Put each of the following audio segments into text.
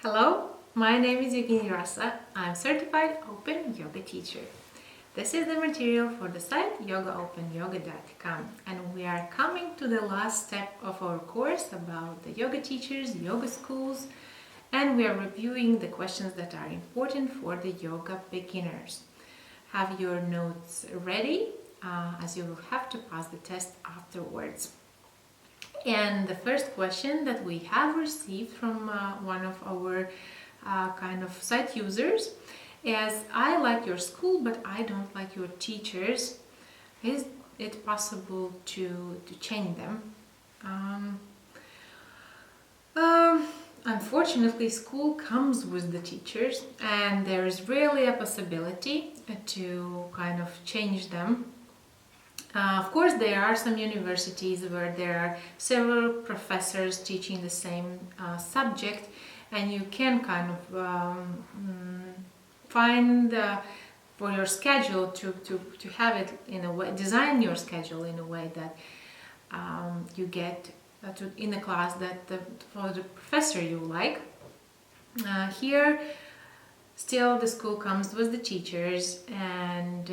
Hello, my name is Irina. I'm certified open yoga teacher. This is the material for the site yogaopenyoga.com, and we are coming to the last step of our course about the yoga teachers, yoga schools, and we are reviewing the questions that are important for the yoga beginners. Have your notes ready, as you will have to pass the test afterwards. And the first question that we have received from one of our kind of site users is, I like your school but I don't like your teachers. Is it possible to change them? Unfortunately, school comes with the teachers and there is really a possibility to kind of change them. Of course, there are some universities where there are several professors teaching the same subject, and you can kind of find for your schedule to have it in a way, design your schedule in a way that you get in a class that for the professor you like. Here, still the school comes with the teachers, and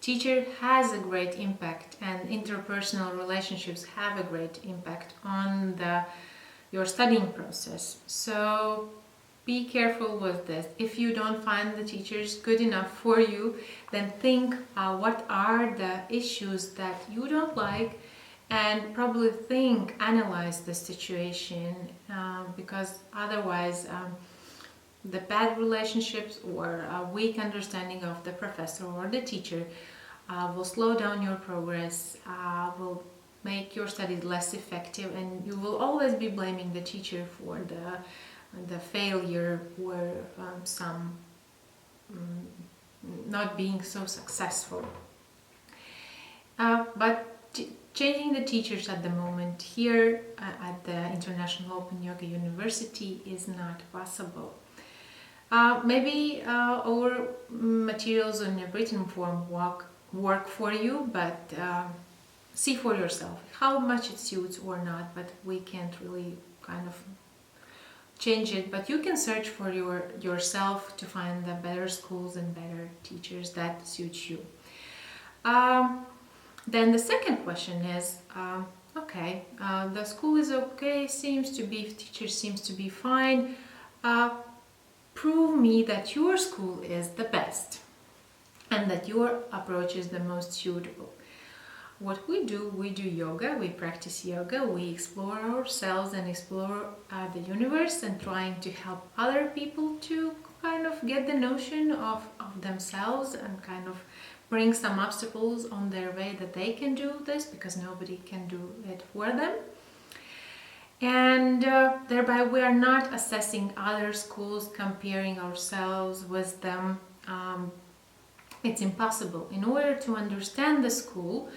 teacher has a great impact, and interpersonal relationships have a great impact on your studying process. So be careful with this. If you don't find the teachers good enough for you, then think what are the issues that you don't like, and probably analyze the situation, because otherwise the bad relationships or a weak understanding of the professor or the teacher will slow down your progress, will make your studies less effective, and you will always be blaming the teacher for the failure or some not being so successful. But changing the teachers at the moment here at the International Open Yoga University is not possible. Maybe our materials in a written form work for you, but see for yourself how much it suits or not, but we can't really kind of change it. But you can search for yourself to find the better schools and better teachers that suit you. Then the second question is, okay, the school is okay, teacher seems to be fine. Prove me that your school is the best and that your approach is the most suitable. What we do yoga, we practice yoga, we explore ourselves and explore the universe, and trying to help other people to kind of get the notion of themselves and kind of bring some obstacles on their way that they can do this, because nobody can do it for them. And thereby we are not assessing other schools, comparing ourselves with them. It's impossible. In order to understand the school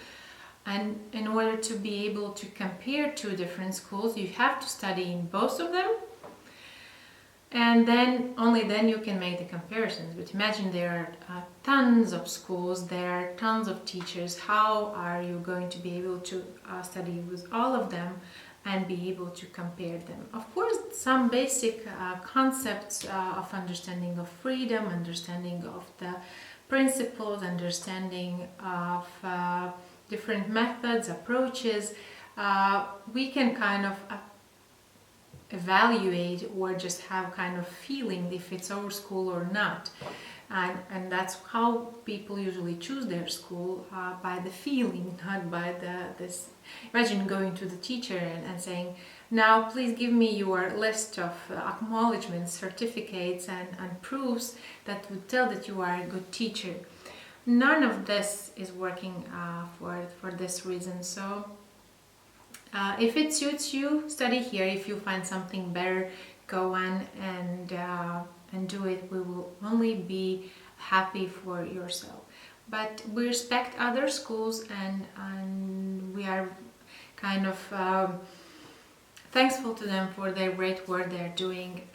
and in order to be able to compare two different schools, you have to study in both of them, and then only then you can make the comparisons. But imagine there are tons of schools, there are tons of teachers. How are you going to be able to study with all of them and be able to compare them? Of course, some basic concepts of understanding of freedom, understanding of the principles, understanding of different methods, approaches, we can kind of evaluate or just have kind of feeling if it's our school or not. And that's how people usually choose their school, by the feeling, not by this. Imagine going to the teacher and saying, now please give me your list of acknowledgements, certificates and proofs that would tell that you are a good teacher. None of this is working for this reason. So if it suits you, study here. If you find something better, go on and do it. We will only be happy for yourself. But we respect other schools, and we are kind of thankful to them for their great work they're doing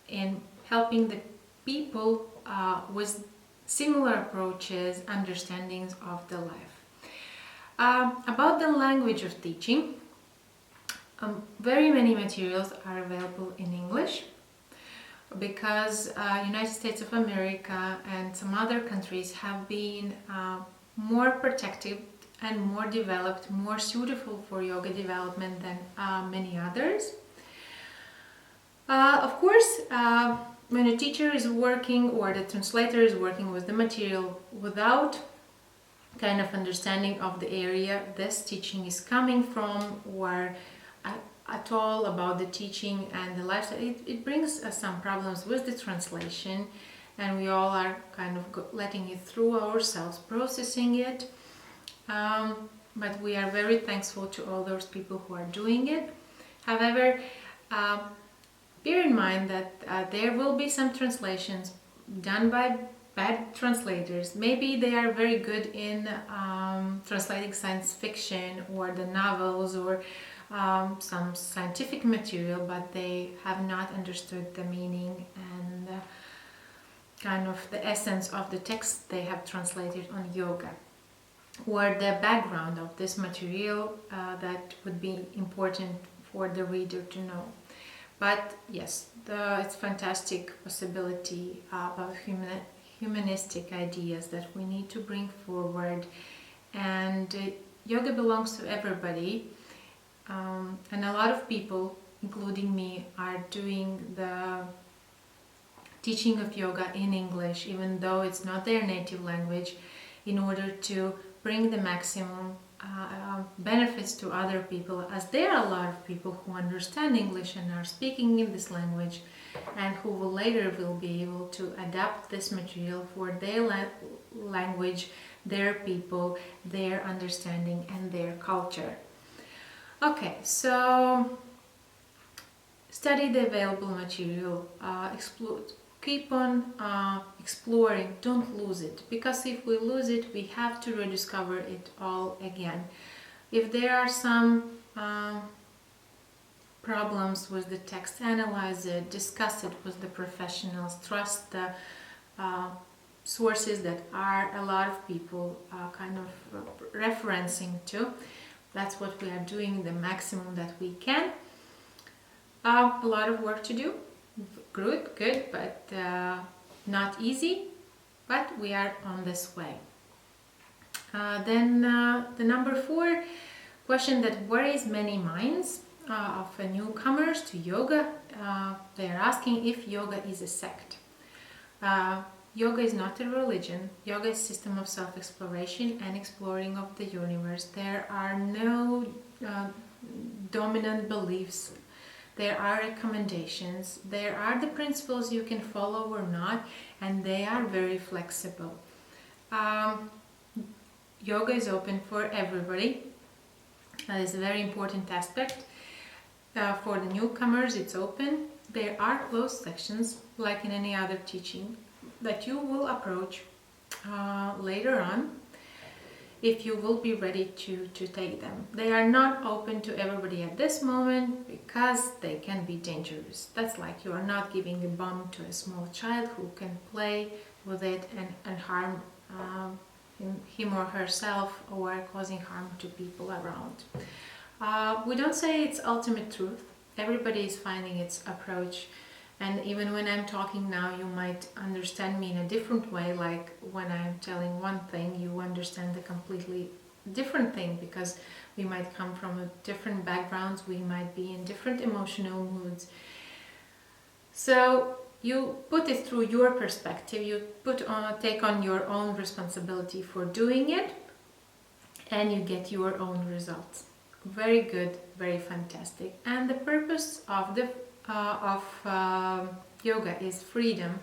in helping the people with similar approaches, understandings of the life. About the language of teaching, Very many materials are available in English because United States of America and some other countries have been more protective and more developed, more suitable for yoga development than many others. Of course, when a teacher is working or the translator is working with the material without kind of understanding of the area this teaching is coming from, or at all about the teaching and the lifestyle, it brings us some problems with the translation, and we all are kind of letting it through ourselves, processing it. But we are very thankful to all those people who are doing it. However, bear in mind that there will be some translations done by bad translators. Maybe they are very good in translating science fiction or the novels or some scientific material, but they have not understood the meaning and kind of the essence of the text they have translated on yoga, or the background of this material that would be important for the reader to know. But yes, it's fantastic possibility of humanistic ideas that we need to bring forward, and yoga belongs to everybody, and a lot of people, including me, are doing the teaching of yoga in English, even though it's not their native language, in order to bring the maximum benefits to other people, as there are a lot of people who understand English and are speaking in this language, and who will later be able to adapt this material for their language, their people, their understanding and their culture. Okay, so study the available material, keep on exploring, don't lose it, because if we lose it, we have to rediscover it all again. If there are some problems with the text, analyze it, discuss it with the professionals, trust the sources that are a lot of people kind of referencing to. That's what we are doing, the maximum that we can. A lot of work to do. Good, but not easy, but we are on this way. Then the number 4 question that worries many minds of newcomers to yoga, they are asking if yoga is a sect. Yoga is not a religion. Yoga is a system of self-exploration and exploring of the universe. There are no dominant beliefs. There are recommendations. There are the principles you can follow or not, and they are very flexible. Yoga is open for everybody. That is a very important aspect. For the newcomers, it's open. There are closed sections, like in any other teaching, that you will approach later on, if you will be ready to take them. They are not open to everybody at this moment because they can be dangerous. That's like you are not giving a bomb to a small child who can play with it and harm him or herself, or causing harm to people around. We don't say it's ultimate truth. Everybody is finding its approach. And even when I'm talking now, you might understand me in a different way, like when I'm telling one thing, you understand a completely different thing, because we might come from different backgrounds, we might be in different emotional moods. So you put it through your perspective, you take on your own responsibility for doing it, and you get your own results. Very good, very fantastic. And the purpose of yoga is freedom,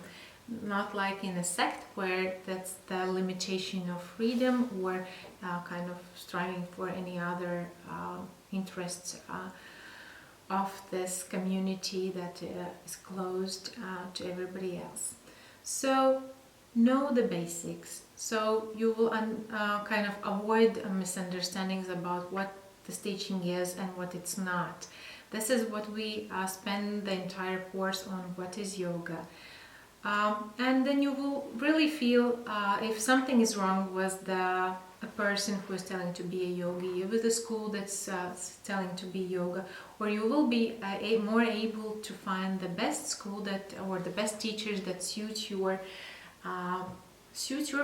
not like in a sect where that's the limitation of freedom, or kind of striving for any other interests of this community that is closed to everybody else. So know the basics, so you will kind of avoid misunderstandings about what this teaching is and what it's not. This is what we spend the entire course on, what is yoga. And then you will really feel if something is wrong with the a person who is telling to be a yogi, with a school that's telling to be yoga, or you will be more able to find the best school that, or the best teachers that suit your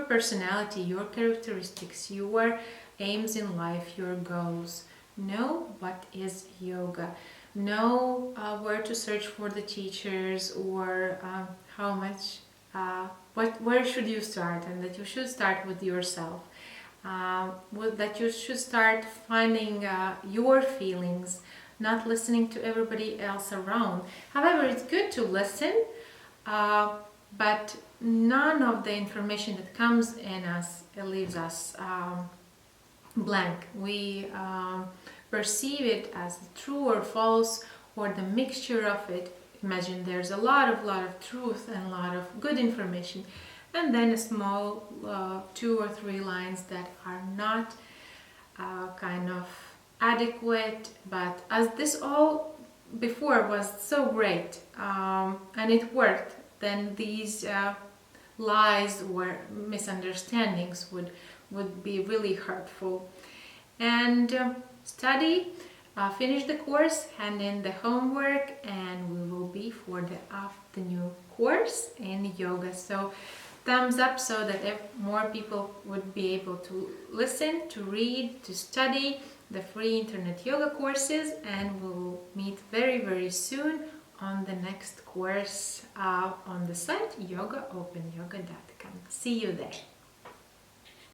personality, your characteristics, your aims in life, your goals. Know what is yoga. Know where to search for the teachers, or how much, where should you start, and that you should start with yourself. That you should start finding your feelings, not listening to everybody else around. However, it's good to listen, but none of the information that comes in us leaves us blank. We perceive it as true or false, or the mixture of it. Imagine there's a lot of truth and a lot of good information, and then a small 2 or 3 lines that are not kind of adequate. But as this all before was so great, and it worked, then these lies or misunderstandings would be really hurtful. And study, finish the course, hand in the homework, and we will be for the afternoon course in yoga. So thumbs up, so that more people would be able to listen, to read, to study the free internet yoga courses, and we'll meet very soon on the next course on the site yogaopenyoga.com. See you there.